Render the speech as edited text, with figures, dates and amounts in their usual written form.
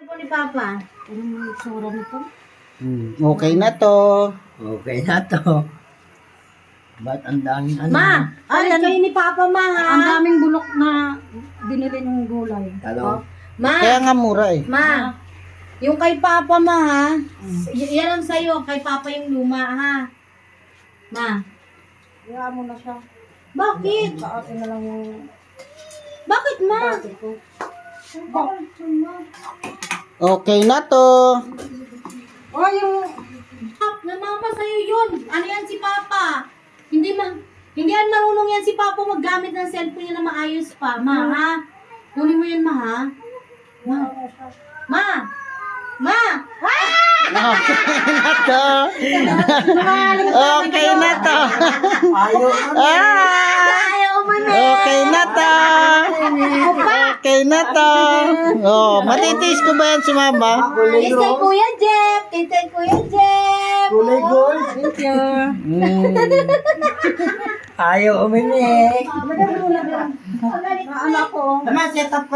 Cellphone ni Papa. Anong itsura nito? Okay na to. Okay na to. Ba't ang daming ano? Ma, palit kayo ni Papa, ma, ha? Ang daming bulok na binili ng gulay. Talong. Ma, Kaya nga mura eh. ma, yung kay Papa, ma, ha? Yan ang sa'yo, kay Papa yung luma, ha? Ma, Kaya mo na siya. bakit? Sa akin na lang yung Bakit, ma? pati ko. Okay na to. Oh, yung... Na mama, sa'yo yun. Ano yan si Papa? Hindi yan marunong yan si Papa maggamit ng cellphone niya na maayos pa, ma, ha? Kunin mo yan, ma, ha? Ma. Ma! Ma! Okay na to. Okay na to. Ayaw mo na! Okay na to. Okay na to. Oh, matitiis ko ba yan si mama? Kiss kay Kuya Jeff! Kiss kay Kuya Jeff! Kulay gold. Thank you. Ayaw uminik. Ano ako? Tama, set up ko